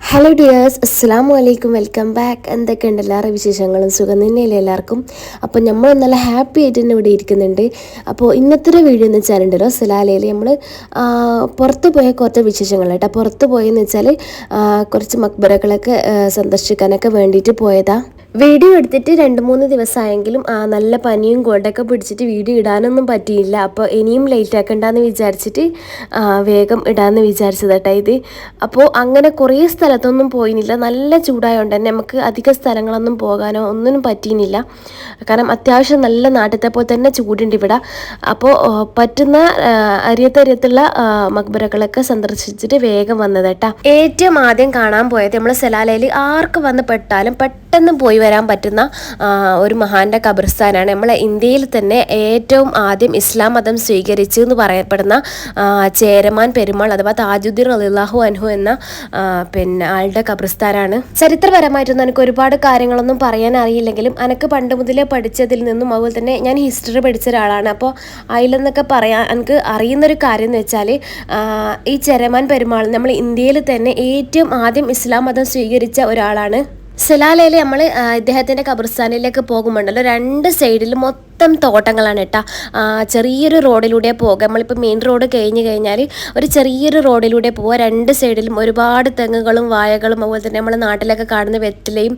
Hello dears, അസ്സലാമു അലൈക്കും. Welcome back. എന്തൊക്കെയുണ്ട് എല്ലാവരുടെ വിശേഷങ്ങളും? സുഖം തന്നെയല്ലേ എല്ലാവർക്കും? അപ്പോൾ നമ്മൾ നല്ല ഹാപ്പി ആയിട്ട് തന്നെ ഇവിടെ ഇരിക്കുന്നുണ്ട്. അപ്പോൾ ഇന്നത്തെ വീഡിയോ എന്ന് വെച്ചാലുണ്ടല്ലോ, സലാലയിൽ നമ്മൾ പുറത്ത് പോയ കുറച്ച് വിശേഷങ്ങൾ കേട്ടോ. പുറത്ത് പോയെന്ന് വെച്ചാൽ കുറച്ച് മക്ബറകളൊക്കെ സന്ദർശിക്കാനൊക്കെ വേണ്ടിയിട്ട് പോയതാണ്. വീഡിയോ എടുത്തിട്ട് 2-3 ദിവസമായെങ്കിലും നല്ല പനിയും കൊണ്ടൊക്കെ പിടിച്ചിട്ട് വീഡിയോ ഇടാനൊന്നും പറ്റിയില്ല. അപ്പോൾ ഇനിയും ലേറ്റ് ആക്കണ്ടെന്ന് വിചാരിച്ചിട്ട് വേഗം ഇടാമെന്ന് വിചാരിച്ചത് കേട്ടോ ഇത്. അപ്പോൾ അങ്ങനെ കുറേ സ്ഥലത്തൊന്നും പോയില്ല. നല്ല ചൂടായതുകൊണ്ട് തന്നെ നമുക്ക് അധിക സ്ഥലങ്ങളൊന്നും പോകാനോ ഒന്നിനും പറ്റിയില്ല. കാരണം അത്യാവശ്യം നല്ല നാട്ടിലത്തെ പോലെ തന്നെ ചൂടുണ്ട് ഇവിടെ. അപ്പോൾ പറ്റുന്ന അരിയത്തരിയത്തുള്ള മക്ബറകളൊക്കെ സന്ദർശിച്ചിട്ട് വേഗം വന്നത് കേട്ടോ. ഏറ്റവും ആദ്യം കാണാൻ പോയത് നമ്മൾ സലാലയിൽ ആർക്ക് വന്ന് പെട്ടാലും പെട്ടെന്ന് പോയി വരാൻ പറ്റുന്ന ഒരു മഹാന്റെ ഖബർസ്ഥാനാണ്. നമ്മളെ ഇന്ത്യയിൽ തന്നെ ഏറ്റവും ആദ്യം ഇസ്ലാം മതം സ്വീകരിച്ചു എന്ന് പറയപ്പെടുന്ന ചേരമാൻ പെരുമാൾ അഥവാ താജുദ്ദീൻ റളിയല്ലാഹു അൻഹു എന്ന ആളുടെ ഖബർസ്ഥാനാണ്. ചരിത്രപരമായിട്ടൊന്നും എനിക്ക് ഒരുപാട് കാര്യങ്ങളൊന്നും പറയാൻ അറിയില്ലെങ്കിലും എനിക്ക് പണ്ട് മുതലേ പഠിച്ചതിൽ നിന്നും അതുപോലെ തന്നെ ഞാൻ ഹിസ്റ്ററി പഠിച്ച ഒരാളാണ്. അപ്പോൾ അതിലെന്നൊക്കെ പറയാൻ എനിക്ക് അറിയുന്നൊരു കാര്യം എന്ന് വെച്ചാൽ ഈ ചേരമാൻ പെരുമാൾ നമ്മൾ ഇന്ത്യയിൽ തന്നെ ഏറ്റവും ആദ്യം ഇസ്ലാം മതം സ്വീകരിച്ച ഒരാളാണ്. സലാലയിൽ നമ്മൾ ഇദ്ദേഹത്തിൻ്റെ ഖബർസ്ഥാനിലേക്ക് പോകുമ്പോണ്ടല്ലോ, 2 സൈഡിലും മൊത്തം തോട്ടങ്ങളാണ് കേട്ടോ. ചെറിയൊരു റോഡിലൂടെ പോകുക. നമ്മളിപ്പോൾ മെയിൻ റോഡ് കഴിഞ്ഞാൽ ഒരു ചെറിയൊരു റോഡിലൂടെ പോവുക. 2 സൈഡിലും ഒരുപാട് തെങ്ങുകളും വാഴകളും അതുപോലെ തന്നെ നമ്മുടെ നാട്ടിലൊക്കെ കാണുന്ന വെറ്റിലയും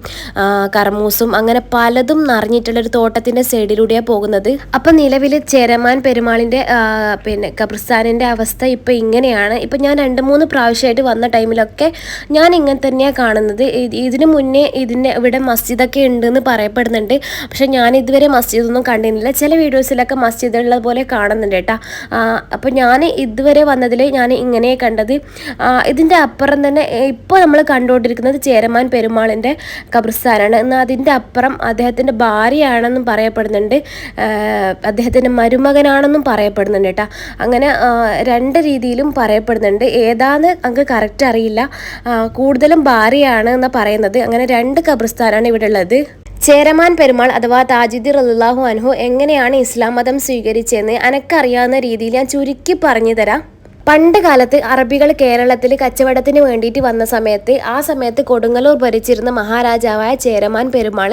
കർമൂസും അങ്ങനെ പലതും നിറഞ്ഞിട്ടുള്ളൊരു തോട്ടത്തിൻ്റെ സൈഡിലൂടെയാണ് പോകുന്നത്. അപ്പം നിലവിൽ ചേരമാൻ പെരുമാളിൻ്റെ ഖബർസ്ഥാനിൻ്റെ അവസ്ഥ ഇപ്പോൾ ഇങ്ങനെയാണ്. ഇപ്പം ഞാൻ 2-3 പ്രാവശ്യമായിട്ട് വന്ന ടൈമിലൊക്കെ ഞാൻ ഇങ്ങനെ തന്നെയാണ് കാണുന്നത്. ഇതിന് മുന്നേ ഇവിടെ മസ്ജിദൊക്കെ ഉണ്ടെന്ന് പറയപ്പെടുന്നുണ്ട്. പക്ഷെ ഞാൻ ഇതുവരെ മസ്ജിദൊന്നും കണ്ടില്ല. ചില വീഡിയോസിലൊക്കെ മസ്ജിദുള്ളത് പോലെ കാണുന്നുണ്ട് കേട്ടോ. അപ്പോൾ ഞാൻ ഇതുവരെ വന്നതിൽ ഞാൻ ഇങ്ങനെ കണ്ടത്. ഇതിൻ്റെ അപ്പുറം തന്നെ ഇപ്പോൾ നമ്മൾ കണ്ടുകൊണ്ടിരിക്കുന്നത് ചേരമാൻ പെരുമാളിൻ്റെ ഖബർസ്ഥാനാണ്. എന്നാൽ അതിൻ്റെ അപ്പുറം അദ്ദേഹത്തിൻ്റെ ഭാര്യയാണെന്നും പറയപ്പെടുന്നുണ്ട്, അദ്ദേഹത്തിൻ്റെ മരുമകനാണെന്നും പറയപ്പെടുന്നുണ്ട് കേട്ടോ. അങ്ങനെ 2 രീതിയിലും പറയപ്പെടുന്നുണ്ട്. ഏതാന്ന് നമുക്ക് കറക്റ്റ് അറിയില്ല. കൂടുതലും ഭാര്യയാണ് എന്ന് പറയുന്നത്. അങ്ങനെ 2 ഖബർസ്ഥാനാണ് ഇവിടെ ഉള്ളത്. ചേരമാൻ പെരുമാൾ അഥവാ താജുദ്ദീൻ റളിയല്ലാഹു അൻഹു എങ്ങനെയാണ് ഇസ്ലാം മതം സ്വീകരിച്ചതെന്ന് എനിക്കറിയാവുന്ന രീതിയിൽ ഞാൻ ചുരുക്കി പറഞ്ഞു തരാം. പണ്ട് കാലത്ത് അറബികൾ കേരളത്തിൽ കച്ചവടത്തിന് വേണ്ടിയിട്ട് വന്ന സമയത്ത് ആ സമയത്ത് കൊടുങ്ങല്ലൂർ ഭരിച്ചിരുന്ന മഹാരാജാവായ ചേരമാൻ പെരുമാൾ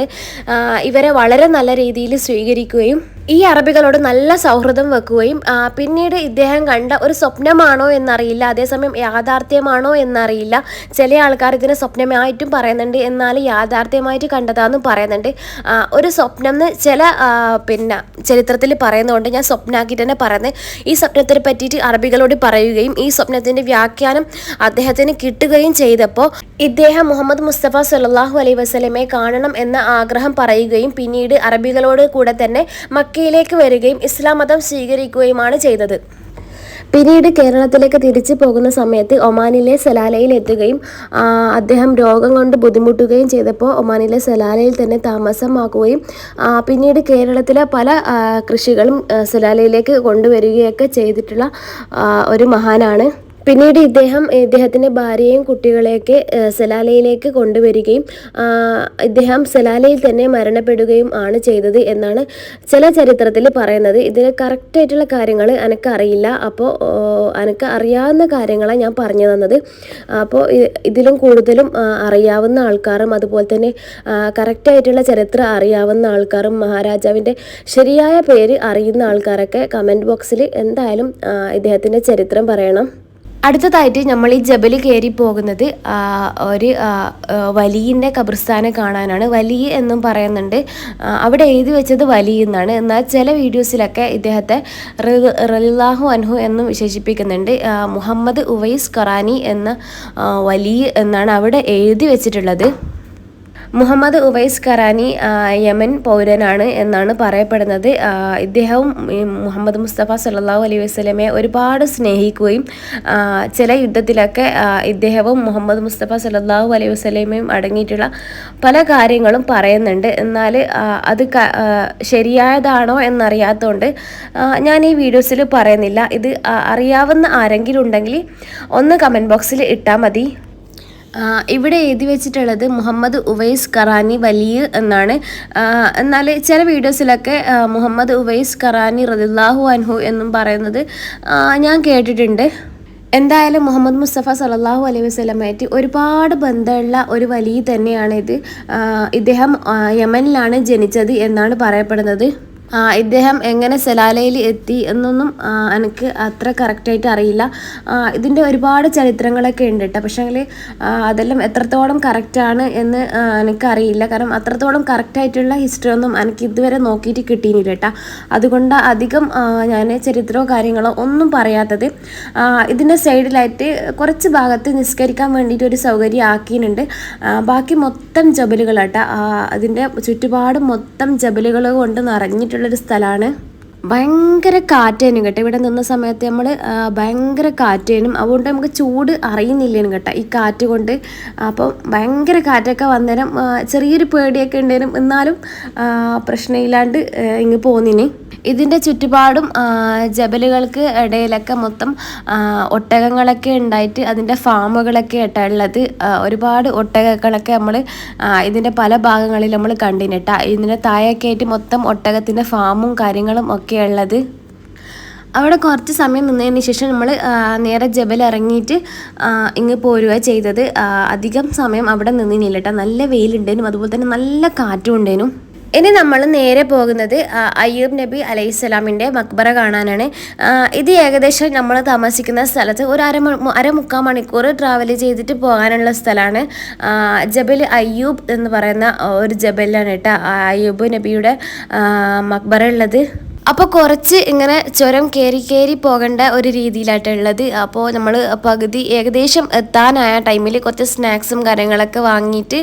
ഇവരെ വളരെ നല്ല രീതിയിൽ സ്വീകരിക്കുകയും ഈ അറബികളോട് നല്ല സൗഹൃദം വെക്കുകയും പിന്നീട് ഇദ്ദേഹം കണ്ട ഒരു സ്വപ്നമാണോ എന്നറിയില്ല, അതേസമയം യാഥാർത്ഥ്യമാണോ എന്നറിയില്ല. ചില ആൾക്കാർ ഇതിനെ സ്വപ്നമായിട്ടും പറയുന്നുണ്ട്, എന്നാൽ യാഥാർത്ഥ്യമായിട്ട് കണ്ടതാണെന്നും പറയുന്നുണ്ട്. ഒരു സ്വപ്നം എന്ന് ചില ചരിത്രത്തിൽ പറയുന്നതുകൊണ്ട് ഞാൻ സ്വപ്നമാക്കിയിട്ട് തന്നെ പറയുന്നത്. ഈ സ്വപ്നത്തിനെ പറ്റിയിട്ട് അറബികളോട് പറയുകയും ഈ സ്വപ്നത്തിൻ്റെ വ്യാഖ്യാനം അദ്ദേഹത്തിന് കിട്ടുകയും ചെയ്തപ്പോൾ ഇദ്ദേഹം മുഹമ്മദ് മുസ്തഫ സല്ലല്ലാഹു അലൈഹി വസല്ലമയെ കാണണം എന്ന ആഗ്രഹം പറയുകയും പിന്നീട് അറബികളോട് കൂടെ തന്നെ മക്കയിലേക്ക് വരികയും ഇസ്ലാം മതം സ്വീകരിക്കുകയുമാണ് ചെയ്തത്. പിന്നീട് കേരളത്തിലേക്ക് തിരിച്ചു പോകുന്ന സമയത്ത് ഒമാനിലെ സലാലയിൽ എത്തുകയും അദ്ദേഹം രോഗം കൊണ്ട് ബുദ്ധിമുട്ടുകയും ചെയ്തപ്പോൾ ഒമാനിലെ സലാലയിൽ തന്നെ താമസമാക്കുകയും പിന്നീട് കേരളത്തിലെ പല കൃഷികളും സലാലയിലേക്ക് കൊണ്ടുവരികയൊക്കെ ചെയ്തിട്ടുള്ള ഒരു മഹാനാണ്. പിന്നീട് ഇദ്ദേഹത്തിൻ്റെ ഭാര്യയും കുട്ടികളെയൊക്കെ സലാലയിലേക്ക് കൊണ്ടുവരികയും ഇദ്ദേഹം സലാലയിൽ തന്നെ മരണപ്പെടുകയും ആണ് ചെയ്തത് എന്നാണ് ചില ചരിത്രത്തിൽ പറയുന്നത്. ഇതിന് കറക്റ്റായിട്ടുള്ള കാര്യങ്ങൾ എനിക്കറിയില്ല. അപ്പോൾ എനിക്ക് അറിയാവുന്ന കാര്യങ്ങളാണ് ഞാൻ പറഞ്ഞു തന്നത്. അപ്പോൾ ഇതിലും കൂടുതലും അറിയാവുന്ന ആൾക്കാരും അതുപോലെ തന്നെ കറക്റ്റായിട്ടുള്ള ചരിത്രം അറിയാവുന്ന ആൾക്കാരും മഹാരാജാവിൻ്റെ ശരിയായ പേര് അറിയുന്ന ആൾക്കാരൊക്കെ കമൻറ്റ് ബോക്സിൽ എന്തായാലും ഇദ്ദേഹത്തിൻ്റെ ചരിത്രം പറയണം. അടുത്തതായിട്ട് നമ്മൾ ഈ ജബൽ കയറി പോകുന്നത് ഒരു വലിയിൻ്റെ ഖബർസ്ഥാനെ കാണാനാണ്. വലി എന്നും പറയുന്നുണ്ട്. അവിടെ എഴുതി വെച്ചത് വലി എന്നാണ്. എന്നാൽ ചില വീഡിയോസിലൊക്കെ ഇദ്ദേഹത്തെ റളിയല്ലാഹു അൻഹു എന്നും വിശേഷിപ്പിക്കുന്നുണ്ട്. മുഹമ്മദ് ഉവൈസ് ഖറാനി എന്ന വലി എന്നാണ് അവിടെ എഴുതി വെച്ചിട്ടുള്ളത്. മുഹമ്മദ് ഉവൈസ് ഖറാനി യമൻ പൗരനാണ് എന്നാണ് പറയപ്പെടുന്നത്. ഇദ്ദേഹവും മുഹമ്മദ് മുസ്തഫ സല്ലല്ലാഹു അലൈഹി വസല്ലമയെ ഒരുപാട് സ്നേഹിക്കുകയും ചില യുദ്ധത്തിലൊക്കെ ഇദ്ദേഹവും മുഹമ്മദ് മുസ്തഫ സല്ലല്ലാഹു അലൈഹി വസല്ലമയും അടങ്ങിയിട്ടുള്ള പല കാര്യങ്ങളും പറയുന്നുണ്ട്. എന്നാൽ അത് ശരിയായതാണോ എന്നറിയാത്തതുകൊണ്ട് ഞാൻ ഈ വീഡിയോസിൽ പറയുന്നില്ല. ഇത് അറിയാവുന്ന ആരെങ്കിലും ഉണ്ടെങ്കിൽ ഒന്ന് കമൻറ്റ് ബോക്സിൽ ഇട്ടാൽ മതി. ഇവിടെ എഴുതി വെച്ചിട്ടുള്ളത് മുഹമ്മദ് ഉവൈസ് ഖറാനി വലിയ എന്നാണ്. എന്നാൽ ചില വീഡിയോസിലൊക്കെ മുഹമ്മദ് ഉവൈസ് ഖറാനി റളിയല്ലാഹു അൻഹു എന്നും പറയുന്നത് ഞാൻ കേട്ടിട്ടുണ്ട്. എന്തായാലും മുഹമ്മദ് മുസ്തഫ സല്ലല്ലാഹു അലൈഹി വസല്ലമയായിട്ട് ഒരുപാട് ബന്ധമുള്ള ഒരു വലിയ തന്നെയാണിത്. ഇദ്ദേഹം യമനിലാണ് ജനിച്ചത് എന്നാണ് പറയപ്പെടുന്നത്. ഇദ്ദേഹം എങ്ങനെ സലാലയിൽ എത്തി എന്നൊന്നും എനിക്ക് അത്ര കറക്റ്റായിട്ട് അറിയില്ല. ഇതിൻ്റെ ഒരുപാട് ചരിത്രങ്ങളൊക്കെ ഉണ്ട് കേട്ടോ. പക്ഷേങ്കിൽ അതെല്ലാം എത്രത്തോളം കറക്റ്റാണ് എന്ന് എനിക്കറിയില്ല. കാരണം അത്രത്തോളം കറക്റ്റായിട്ടുള്ള ഹിസ്റ്ററി ഒന്നും എനിക്ക് ഇതുവരെ നോക്കിയിട്ട് കിട്ടിയില്ല കേട്ടോ. അതുകൊണ്ട് അധികം ഞാൻ ചരിത്രമോ കാര്യങ്ങളോ ഒന്നും പറയാത്തത്. ഇതിൻ്റെ സൈഡിലായിട്ട് കുറച്ച് ഭാഗത്ത് നിസ്കരിക്കാൻ വേണ്ടിയിട്ട് ഒരു സൗകര്യം ആക്കിയിട്ടുണ്ട്. ബാക്കി മൊത്തം ജബലുകളാട്ടോ. അതിൻ്റെ ചുറ്റുപാട് മൊത്തം ജബലുകൾ കൊണ്ട് നിറഞ്ഞിട്ടുള്ളൊരു സ്ഥലമാണ്. ഭയങ്കര കാറ്റേനും കേട്ടോ. ഇവിടെ നിന്ന സമയത്ത് നമ്മൾ ഭയങ്കര കാറ്റേനും, അതുകൊണ്ട് നമുക്ക് ചൂട് അറിയുന്നില്ലേനും കേട്ടോ ഈ കാറ്റ് കൊണ്ട്. അപ്പം ഭയങ്കര കാറ്റൊക്കെ വന്നേരം ചെറിയൊരു പേടിയൊക്കെ ഉണ്ടേനും, എന്നാലും പ്രശ്നമില്ലാണ്ട് ഇങ്ങ് പോന്നിനി. ഇതിൻ്റെ ചുറ്റുപാടും ജബലുകൾക്ക് ഇടയിലൊക്കെ മൊത്തം ഒട്ടകങ്ങളൊക്കെ ഉണ്ടായിട്ട് അതിൻ്റെ ഫാമുകളൊക്കെ ഉള്ളത്. ഒരുപാട് ഒട്ടകങ്ങളൊക്കെ നമ്മൾ ഇതിൻ്റെ പല ഭാഗങ്ങളിൽ നമ്മൾ കണ്ടിട്ടാ. ഇതിൻ്റെ താഴെയൊക്കെ ആയിട്ട് മൊത്തം ഒട്ടകത്തിൻ്റെ ഫാമും കാര്യങ്ങളും ഒക്കെ ഉള്ളത്. അവിടെ കുറച്ച് സമയം നിന്നതിന് ശേഷം നമ്മൾ നേരെ ജബൽ ഇറങ്ങിയിട്ട് ഇങ്ങ് പോരുക ചെയ്തത്. അധികം സമയം അവിടെ നിന്നില്ല കേട്ടോ. നല്ല വെയിലുണ്ടേനും അതുപോലെ തന്നെ നല്ല കാറ്റും ഉണ്ടേനും. ഇനി നമ്മൾ നേരെ പോകുന്നത് അയ്യൂബ് നബി അലൈഹിസ്സലാമിൻ്റെ മക്ബറ കാണാനാണ്. ഇത് ഏകദേശം നമ്മൾ താമസിക്കുന്ന സ്ഥലത്ത് ഒരു അരമുക്കാൽ മണിക്കൂർ ട്രാവൽ ചെയ്തിട്ട് പോകാനുള്ള സ്ഥലമാണ്. ജബൽ അയ്യൂബ് എന്ന് പറയുന്ന ഒരു ജബലാണ് കേട്ടോ അയ്യൂബ് നബിയുടെ മക്ബറ ഉള്ളത്. അപ്പോൾ കുറച്ച് ഇങ്ങനെ ചുരം കയറി പോകേണ്ട ഒരു രീതിയിലായിട്ടുള്ളത്. അപ്പോൾ നമ്മൾ പകുതി ഏകദേശം എത്താനായ ടൈമിൽ കുറച്ച് സ്നാക്സും കാര്യങ്ങളൊക്കെ വാങ്ങിയിട്ട്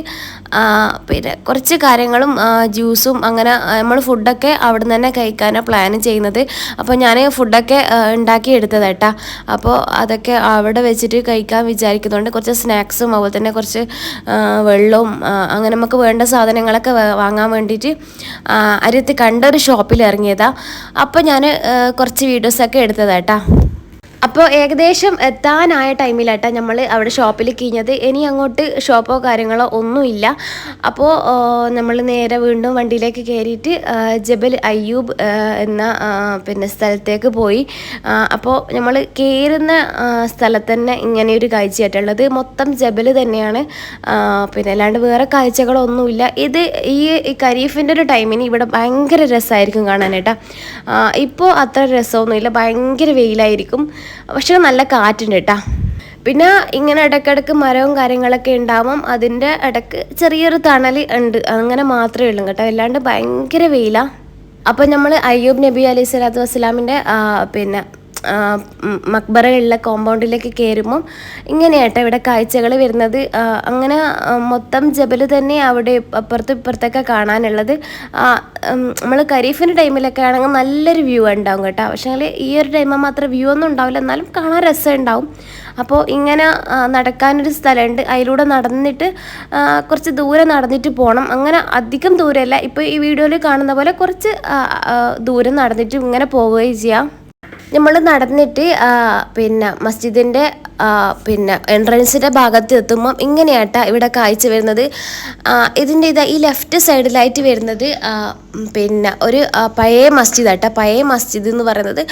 പിന്നെ കുറച്ച് കാര്യങ്ങളും ജ്യൂസും അങ്ങനെ നമ്മൾ ഫുഡൊക്കെ അവിടെ നിന്ന് തന്നെ കഴിക്കാനാണ് പ്ലാൻ ചെയ്യുന്നത്. അപ്പോൾ ഞാൻ ഫുഡൊക്കെ ഉണ്ടാക്കി എടുത്തത് കേട്ടോ. അപ്പോൾ അതൊക്കെ അവിടെ വെച്ചിട്ട് കഴിക്കാൻ വിചാരിക്കുന്നുണ്ട്. കുറച്ച് സ്നാക്സും അതുപോലെ തന്നെ കുറച്ച് വെള്ളവും അങ്ങനെ നമുക്ക് വേണ്ട സാധനങ്ങളൊക്കെ വാങ്ങാൻ വേണ്ടിയിട്ട് അരിയത്ത് കണ്ട ഒരു ഷോപ്പിൽ ഇറങ്ങിയതാണ്. അപ്പോൾ ഞാൻ കുറച്ച് വീഡിയോസൊക്കെ എടുത്തതാട്ടാ. അപ്പോൾ ഏകദേശം എത്താനായ ടൈമിലാട്ടോ നമ്മൾ അവിടെ ഷോപ്പിൽ കഴിഞ്ഞത്. ഇനി അങ്ങോട്ട് ഷോപ്പോ കാര്യങ്ങളോ ഒന്നുമില്ല. അപ്പോൾ നമ്മൾ നേരെ വീണ്ടും വണ്ടിയിലേക്ക് കയറിയിട്ട് ജബൽ അയ്യൂബ് എന്ന പിന്നെ സ്ഥലത്തേക്ക് പോയി. അപ്പോൾ നമ്മൾ കയറുന്ന സ്ഥലത്ത് തന്നെ ഇങ്ങനെയൊരു കാഴ്ചയായിട്ടുള്ളത്. മൊത്തം ജബൽ തന്നെയാണ്, പിന്നെ അല്ലാണ്ട് വേറെ കാഴ്ചകളൊന്നുമില്ല. ഇത് ഈ ഖരീഫിൻ്റെ ഒരു ടൈമിന് ഇവിടെ ഭയങ്കര രസമായിരിക്കും കാണാനായിട്ടാ. ഇപ്പോൾ അത്ര രസമൊന്നുമില്ല, ഭയങ്കര വെയിലായിരിക്കും. പക്ഷെ നല്ല കാറ്റുണ്ട് കേട്ടോ. പിന്നെ ഇങ്ങനെ ഇടയ്ക്കിടയ്ക്ക് മരവും കാര്യങ്ങളൊക്കെ ഉണ്ടാവും. അതിൻ്റെ ഇടയ്ക്ക് ചെറിയൊരു തണൽ ഉണ്ട്, അങ്ങനെ മാത്രമേ ഉള്ളൂ കേട്ടോ. അല്ലാണ്ട് ഭയങ്കര വെയിലാണ്. അപ്പോൾ നമ്മൾ അയ്യൂബ് നബി അലൈഹി സ്വലാത്തു വസ്സലാമിൻ്റെ പിന്നെ മക്ബറയുള്ള കോമ്പൗണ്ടിലേക്ക് കയറുമ്പം ഇങ്ങനെയാട്ടോ ഇവിടെ കാഴ്ചകൾ വരുന്നത്. അങ്ങനെ മൊത്തം ജബൽ തന്നെ അവിടെ അപ്പുറത്തും ഇപ്പുറത്തൊക്കെ കാണാനുള്ളത്. നമ്മൾ ഖരീഫിൻ്റെ ടൈമിലൊക്കെ ആണെങ്കിൽ നല്ലൊരു വ്യൂ ഉണ്ടാവും കേട്ടോ. പക്ഷേ ഈ ഒരു ടൈമിൽ മാത്രം വ്യൂ ഒന്നും ഉണ്ടാവില്ല, എന്നാലും കാണാൻ രസം ഉണ്ടാവും. അപ്പോൾ ഇങ്ങനെ നടക്കാനൊരു സ്ഥലമുണ്ട്. അതിലൂടെ നടന്നിട്ട് കുറച്ച് ദൂരെ നടന്നിട്ട് പോകണം. അങ്ങനെ അധികം ദൂരമല്ല, ഇപ്പോൾ ഈ വീഡിയോയിൽ കാണുന്ന പോലെ കുറച്ച് ദൂരം നടന്നിട്ട് ഇങ്ങനെ പോവുകയും ചെയ്യാം. നമ്മൾ നടന്നിട്ട് പിന്നെ മസ്ജിദിൻ്റെ പിന്നെ എൻട്രൻസിൻ്റെ ഭാഗത്ത് എത്തുമ്പം ഇങ്ങനെയാട്ടാ ഇവിടെ കാഴ്ച വരുന്നത്. ഇതിൻ്റെ ഈ ലെഫ്റ്റ് സൈഡിലായിട്ട് വരുന്നത് പിന്നെ ഒരു പഴയ മസ്ജിദാട്ടോ. പഴയ മസ്ജിദ് എന്ന് പറയുന്നത്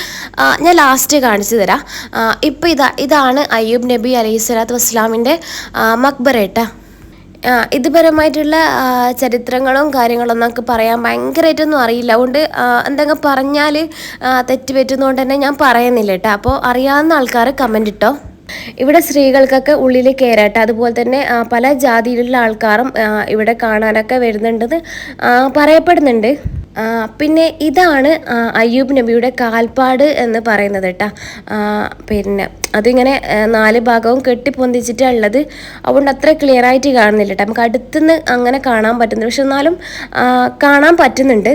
ഞാൻ ലാസ്റ്റ് കാണിച്ചു തരാം. ഇപ്പോൾ ഇതാണ് അയ്യൂബ് നബി അലൈഹി സ്വലാത്തു വസ്സലാമിൻ്റെ മക്ബറേട്ടാ. ഇതുപരമായിട്ടുള്ള ചരിത്രങ്ങളും കാര്യങ്ങളും നമുക്ക് പറയാൻ ഭയങ്കരമായിട്ടൊന്നും അറിയില്ല. അതുകൊണ്ട് എന്തെങ്കിലും പറഞ്ഞാൽ തെറ്റ് പറ്റുന്നതുകൊണ്ട് തന്നെ ഞാൻ പറയുന്നില്ല കേട്ടോ. അപ്പോൾ അറിയാവുന്ന ആൾക്കാർ കമൻ്റ് ഇട്ടോ. ഇവിടെ സ്ത്രീകൾക്കൊക്കെ ഉള്ളിൽ കയറാട്ടോ. അതുപോലെ തന്നെ പല ജാതിയിലുള്ള ആൾക്കാരും ഇവിടെ കാണാനൊക്കെ വരുന്നുണ്ടെന്ന് പറയപ്പെടുന്നുണ്ട്. പിന്നെ ഇതാണ് അയ്യൂബ് നബിയുടെ കാൽപ്പാട് എന്ന് പറയുന്നത് കേട്ടോ. പിന്നെ അതിങ്ങനെ 4 ഭാഗവും കെട്ടിപ്പൊന്തിച്ചിട്ടുള്ളത്. അതുകൊണ്ട് അത്ര ക്ലിയർ ആയിട്ട് കാണുന്നില്ല കേട്ടോ. നമുക്ക് അടുത്തുനിന്ന് അങ്ങനെ കാണാൻ പറ്റുന്നുണ്ട്, പക്ഷെ എന്നാലും കാണാൻ പറ്റുന്നുണ്ട്.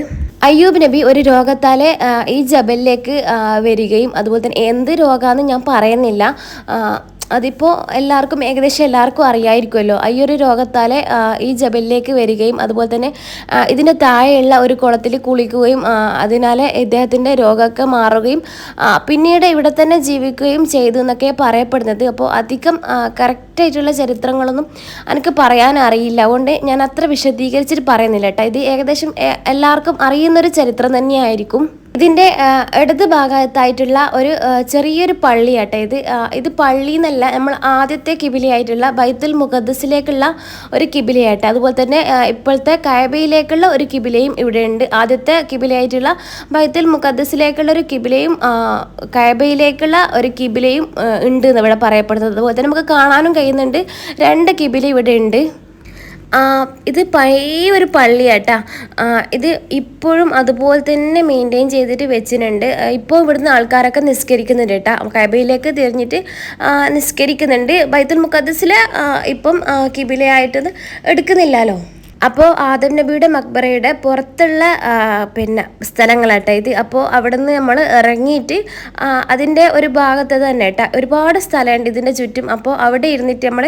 അയ്യൂബ് നബി ഒരു രോഗത്താലെ ഈ ജബലിലേക്ക് വരികയും അതുപോലെ തന്നെ എന്ത് രോഗമാണെന്ന് ഞാൻ പറയുന്നില്ല, അതിപ്പോൾ ഏകദേശം എല്ലാവർക്കും അറിയായിരിക്കുമല്ലോ. ഈ ഒരു രോഗത്താലെ ഈ ജബലിലേക്ക് വരികയും അതുപോലെ തന്നെ ഇതിന് താഴെയുള്ള ഒരു കുളത്തിൽ കുളിക്കുകയും അതിനാൽ ഇദ്ദേഹത്തിൻ്റെ രോഗമൊക്കെ മാറുകയും പിന്നീട് ഇവിടെ തന്നെ ജീവിക്കുകയും ചെയ്തു എന്നൊക്കെ പറയപ്പെടുന്നത്. അപ്പോൾ അധികം കറക്റ്റായിട്ടുള്ള ചരിത്രങ്ങളൊന്നും എനിക്ക് പറയാൻ അറിയില്ല, അതുകൊണ്ട് ഞാൻ അത്ര വിശദീകരിച്ചിട്ട് പറയുന്നില്ല കേട്ടോ. ഇത് ഏകദേശം എല്ലാവർക്കും അറിയുന്നൊരു ചരിത്രം തന്നെയായിരിക്കും. ഇതിൻ്റെ ഇടത് ഭാഗത്തായിട്ടുള്ള ഒരു ചെറിയൊരു പള്ളിയാട്ടെ ഇത് പള്ളി എന്നല്ല, നമ്മൾ ആദ്യത്തെ കിബിലയായിട്ടുള്ള ബൈത്തുൽ മുഖദ്ദസിലേക്കുള്ള ഒരു കിബിലയാട്ടെ. അതുപോലെ തന്നെ ഇപ്പോഴത്തെ കഅബയിലേക്കുള്ള ഒരു കിബിലയും ഇവിടെ ഉണ്ട്. ആദ്യത്തെ കിബിലയായിട്ടുള്ള ബൈത്തുൽ മുഖദ്ദസിലേക്കുള്ള ഒരു കിബിലയും കഅബയിലേക്കുള്ള ഒരു കിബിലയും ഉണ്ട് എന്ന് ഇവിടെ പറയപ്പെടുന്നത്. അതുപോലെ തന്നെ നമുക്ക് കാണാനും കഴിയുന്നുണ്ട് 2 കിബില ഇവിടെ ഉണ്ട്. ഇത് പഴയ ഒരു പള്ളിയാട്ടാ. ഇത് ഇപ്പോഴും അതുപോലെ തന്നെ മെയിൻറ്റെയിൻ ചെയ്തിട്ട് വെച്ചിട്ടുണ്ട്. ഇപ്പോൾ ഇവിടുന്ന് ആൾക്കാരൊക്കെ നിസ്കരിക്കുന്നുണ്ട് കേട്ടോ. കഅബയിലേക്ക് തിരിഞ്ഞിട്ട് നിസ്കരിക്കുന്നുണ്ട്. ബൈത്തുൽ മുഖദ്ദസിൽ ഇപ്പം കിബിലയായിട്ട് എടുക്കുന്നില്ലല്ലോ. അപ്പോൾ ആദം നബിയുടെ മക്ബറയുടെ പുറത്തുള്ള സ്ഥലങ്ങളാട്ടോ ഇത്. അപ്പോൾ അവിടെ നിന്ന് നമ്മൾ ഇറങ്ങിയിട്ട് അതിൻ്റെ ഒരു ഭാഗത്ത് തന്നെ കേട്ടോ ഒരുപാട് സ്ഥലമുണ്ട് ഇതിൻ്റെ ചുറ്റും. അപ്പോൾ അവിടെ ഇരുന്നിട്ട് നമ്മൾ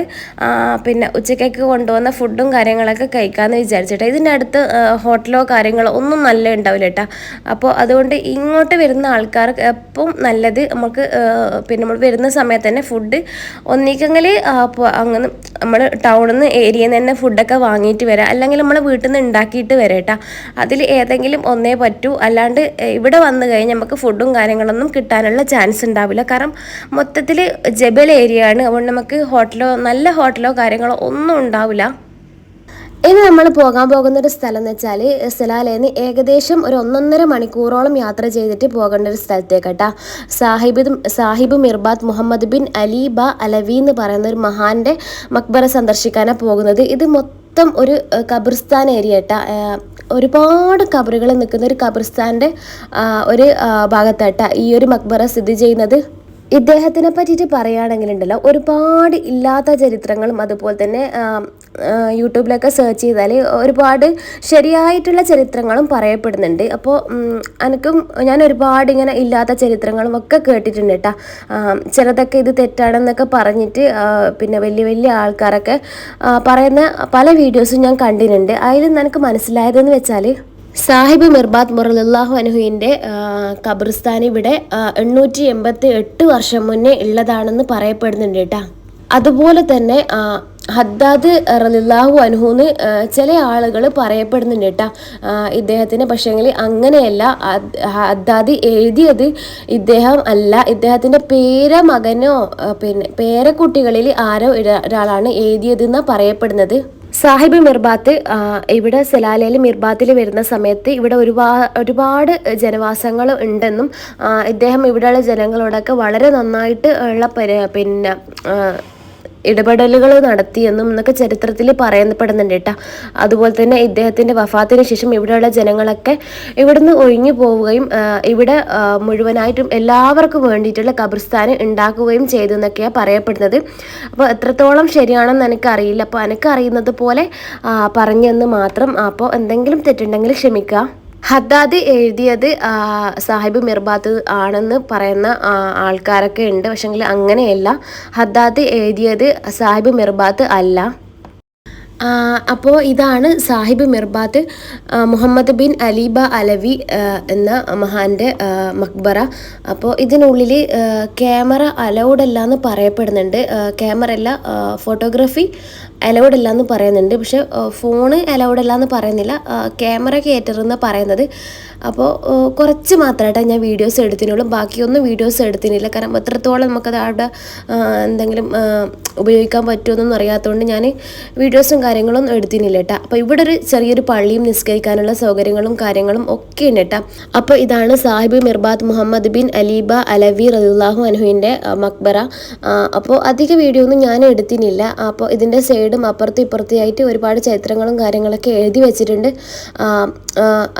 ഉച്ചക്കേക്ക് കൊണ്ടുവന്ന ഫുഡും കാര്യങ്ങളൊക്കെ കഴിക്കാമെന്ന് വിചാരിച്ചിട്ടോ. ഇതിൻ്റെ അടുത്ത് ഹോട്ടലോ കാര്യങ്ങളോ ഒന്നും നല്ല ഉണ്ടാവില്ല കേട്ടോ. അപ്പോൾ അതുകൊണ്ട് ഇങ്ങോട്ട് വരുന്ന ആൾക്കാർക്ക് എപ്പം നല്ലത് നമുക്ക് നമ്മൾ വരുന്ന സമയത്ത് തന്നെ ഫുഡ് ഒന്നിക്കെങ്കിൽ അങ്ങനെ നമ്മൾ ടൗണിൽ നിന്ന് ഏരിയയിൽ നിന്ന് തന്നെ ഫുഡൊക്കെ വാങ്ങിയിട്ട് വരാം, അല്ലെങ്കിൽ നമ്മൾ വീട്ടിൽ നിന്ന് ഉണ്ടാക്കിയിട്ട് വരാം കേട്ടോ. അതിൽ ഏതെങ്കിലും ഒന്നേ പറ്റൂ. അല്ലാണ്ട് ഇവിടെ വന്നു കഴിഞ്ഞാൽ നമുക്ക് ഫുഡും കാര്യങ്ങളൊന്നും കിട്ടാനുള്ള ചാൻസ് ഉണ്ടാവില്ല. കാരണം മൊത്തത്തിൽ ജബൽ ഏരിയ ആണ്. അതുകൊണ്ട് നമുക്ക് നല്ല ഹോട്ടലോ കാര്യങ്ങളോ ഒന്നും ഉണ്ടാവില്ല. ഇനി നമ്മൾ പോകാൻ പോകുന്നൊരു സ്ഥലം എന്ന് വെച്ചാൽ സലാലയിൽ ഏകദേശം ഒരു 1.5 മണിക്കൂറോളം യാത്ര ചെയ്തിട്ട് പോകേണ്ട ഒരു സ്ഥലത്തേക്കട്ടാ. Sahib Mirbat Muhammad bin Ali ബ അലവി എന്ന് പറയുന്ന ഒരു മഹാന്റെ മക്ബറ സന്ദർശിക്കാനാണ് പോകുന്നത്. ഇത് മൊത്തം ഒരു ഖബർസ്ഥാൻ ഏരിയ കേട്ടാ. ഒരുപാട് ഖബറുകൾ നിൽക്കുന്ന ഒരു ഖബർസ്ഥാൻ്റെ ഒരു ഭാഗത്താട്ടാ ഈ ഒരു മക്ബറ സ്ഥിതി ചെയ്യുന്നത്. ഇദ്ദേഹത്തിനെ പറ്റിയിട്ട് പറയുകയാണെങ്കിലുണ്ടല്ലോ ഒരുപാട് ഇല്ലാത്ത ചരിത്രങ്ങളും അതുപോലെ തന്നെ യൂട്യൂബിലൊക്കെ സെർച്ച് ചെയ്താൽ ഒരുപാട് ശരിയായിട്ടുള്ള ചരിത്രങ്ങളും പറയപ്പെടുന്നുണ്ട്. അപ്പോൾ ഞാൻ ഒരുപാട് ഇങ്ങനെ ഇല്ലാത്ത ചരിത്രങ്ങളും ഒക്കെ കേട്ടിട്ടുണ്ട് കേട്ടോ. ചിലതൊക്കെ ഇത് തെറ്റാണെന്നൊക്കെ പറഞ്ഞിട്ട് വലിയ വലിയ ആൾക്കാരൊക്കെ പറയുന്ന പല വീഡിയോസും ഞാൻ കണ്ടിട്ടുണ്ട്. അതിൽ എനിക്ക് മനസ്സിലായതെന്ന് വെച്ചാൽ സാഹിബ് മിർബാത്ത് റളിയല്ലാഹു അൻഹുവിൻ്റെ ഖബർസ്ഥാൻ ഇവിടെ 888 വർഷം മുന്നേ ഉള്ളതാണെന്ന് പറയപ്പെടുന്നുണ്ട് കേട്ടോ. അതുപോലെ തന്നെ ഹദ്ദാദ് റളിയല്ലാഹു അൻഹുന്ന് ചില ആളുകൾ പറയപ്പെടുന്നുണ്ട് കേട്ടോ ഇദ്ദേഹത്തിന്. പക്ഷേങ്കിൽ അങ്ങനെയല്ല. ഹദ്ദാദ് എഴുതിയത് ഇദ്ദേഹം അല്ല. ഇദ്ദേഹത്തിൻ്റെ മകനോ പേരക്കുട്ടികളിൽ ആരോ ഒരാളാണ് എഴുതിയതെന്നാണ് പറയപ്പെടുന്നത്. സാഹിബ് മിർബാത്ത് ഇവിടെ സലാലയിൽ മിർബാത്തിൽ വരുന്ന സമയത്ത് ഇവിടെ ഒരുപാട് ജനവാസങ്ങൾ ഉണ്ടെന്നും ഇദ്ദേഹം ഇവിടെയുള്ള ജനങ്ങളോടൊക്കെ വളരെ നന്നായിട്ട് ഉള്ള ഇടപെടലുകൾ നടത്തിയെന്നും എന്നൊക്കെ ചരിത്രത്തിൽ പറയപ്പെടുന്നുണ്ട് കേട്ടോ. അതുപോലെ തന്നെ ഇദ്ദേഹത്തിൻ്റെ വഫാത്തിന് ശേഷം ഇവിടെയുള്ള ജനങ്ങളൊക്കെ ഇവിടുന്ന് ഒഴിഞ്ഞു പോവുകയും ഇവിടെ മുഴുവനായിട്ടും എല്ലാവർക്കും വേണ്ടിയിട്ടുള്ള ഖബർസ്ഥാൻ ഉണ്ടാക്കുകയും ചെയ്തു എന്നൊക്കെയാണ് പറയപ്പെടുന്നത്. അപ്പോൾ എത്രത്തോളം ശരിയാണെന്ന് എനിക്കറിയില്ല. അപ്പോൾ എനിക്കറിയുന്നത് പോലെ പറഞ്ഞെന്ന് മാത്രം. അപ്പോൾ എന്തെങ്കിലും തെറ്റുണ്ടെങ്കിൽ ക്ഷമിക്കുക. ഹദ്ദാദ് എഴുതിയത് സാഹിബ് മിർബാത്ത് ആണെന്ന് പറയുന്ന ആൾക്കാരൊക്കെ ഉണ്ട്. പക്ഷെങ്കിൽ അങ്ങനെയല്ല. ഹദ്ദാദ് എഴുതിയത് സാഹിബ് മിർബാത്ത് അല്ല. അപ്പോൾ ഇതാണ് Sahib Mirbat Muhammad bin Ali ബ അലവി എന്ന മഹാൻ്റെ മക്ബറ. അപ്പോൾ ഇതിനുള്ളിൽ ക്യാമറ അലൗഡ് അല്ല എന്ന് പറയപ്പെടുന്നുണ്ട്. ക്യാമറ അല്ല, ഫോട്ടോഗ്രാഫി അലൗഡ് അല്ല എന്ന് പറയുന്നുണ്ട്. പക്ഷെ ഫോണ് അലൗഡ് അല്ല എന്ന് പറയുന്നില്ല. ക്യാമറ കയറ്ററെന്ന് പറയുന്നത്. അപ്പോൾ കുറച്ച് മാത്രമായിട്ടാണ് ഞാൻ വീഡിയോസ് എടുത്തിനുള്ളൂ. ബാക്കിയൊന്നും വീഡിയോസ് എടുത്തിനില്ല. കാരണം എത്രത്തോളം നമുക്കത് അവിടെ എന്തെങ്കിലും ഉപയോഗിക്കാൻ പറ്റുമെന്നൊന്നും അറിയാത്തതുകൊണ്ട് ഞാൻ വീഡിയോസും കാര്യങ്ങളൊന്നും എടുത്തിനില്ല കേട്ടോ. അപ്പോൾ ഇവിടെ ഒരു ചെറിയൊരു പള്ളിയും നിസ്കരിക്കാനുള്ള സൗകര്യങ്ങളും കാര്യങ്ങളും ഒക്കെ ഉണ്ട് കേട്ടോ. അപ്പോൾ ഇതാണ് സാഹിബ് മിർബാത്ത് മുഹമ്മദ് ബിൻ അലീബ അലവി റളിയല്ലാഹു അൻഹുവിൻ്റെ മക്ബറ. അപ്പോൾ അധിക വീഡിയോ ഒന്നും ഞാൻ എടുത്തിനില്ല. അപ്പോൾ ഇതിൻ്റെ സൈഡും അപ്പുറത്തും ഇപ്പുറത്തായിട്ട് ഒരുപാട് ചരിത്രങ്ങളും കാര്യങ്ങളൊക്കെ എഴുതി വെച്ചിട്ടുണ്ട്.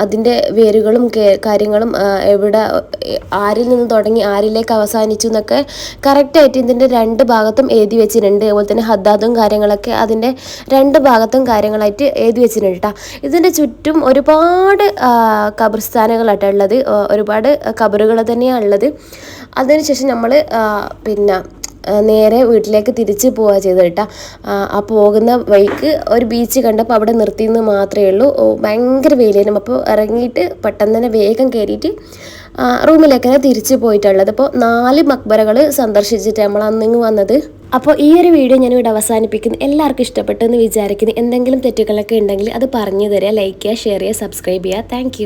അതിൻ്റെ വേരുകളും കാര്യങ്ങളും എവിടെ ആരിൽ നിന്ന് തുടങ്ങി ആരിലേക്ക് അവസാനിച്ചു എന്നൊക്കെ കറക്റ്റായിട്ട് ഇതിൻ്റെ 2 ഭാഗത്തും എഴുതി വെച്ചിട്ടുണ്ട്. അതുപോലെ തന്നെ ഹദ്ദാദും കാര്യങ്ങളൊക്കെ അതിൻ്റെ 2 ഭാഗത്തും കാര്യങ്ങളായിട്ട് എഴുതി വെച്ചിട്ടുണ്ട് കേട്ടോ. ഇതിൻ്റെ ചുറ്റും ഒരുപാട് ഖബർസ്ഥാനുകളായിട്ട് ഉള്ളത്. ഒരുപാട് ഖബറുകൾ തന്നെയാണ് ഉള്ളത്. അതിനുശേഷം നമ്മൾ നേരെ വീട്ടിലേക്ക് തിരിച്ച് പോവുക ചെയ്ത് കേട്ടോ. ആ പോകുന്ന വഴിക്ക് ഒരു ബീച്ച് കണ്ടപ്പോൾ അവിടെ നിർത്തിയെന്ന് മാത്രമേ ഉള്ളൂ. ഭയങ്കര വെയിലും. അപ്പോൾ ഇറങ്ങിയിട്ട് പെട്ടെന്ന് തന്നെ വേഗം കയറിയിട്ട് റൂമിലേക്കാണ് തിരിച്ച് പോയിട്ടുള്ളത്. അപ്പോൾ 4 മക്ബറകൾ സന്ദർശിച്ചിട്ട് നമ്മൾ അന്നിങ്ങ് വന്നത്. അപ്പോൾ ഈ ഒരു വീഡിയോ ഞാനിവിടെ അവസാനിപ്പിക്കുന്നു. എല്ലാവർക്കും ഇഷ്ടപ്പെട്ടെന്ന് വിചാരിക്കുന്നു. എന്തെങ്കിലും തെറ്റുകളൊക്കെ ഉണ്ടെങ്കിൽ അത് പറഞ്ഞു തരിക. ലൈക്ക് ചെയ്യുക, ഷെയർ ചെയ്യുക, സബ്സ്ക്രൈബ് ചെയ്യുക. താങ്ക്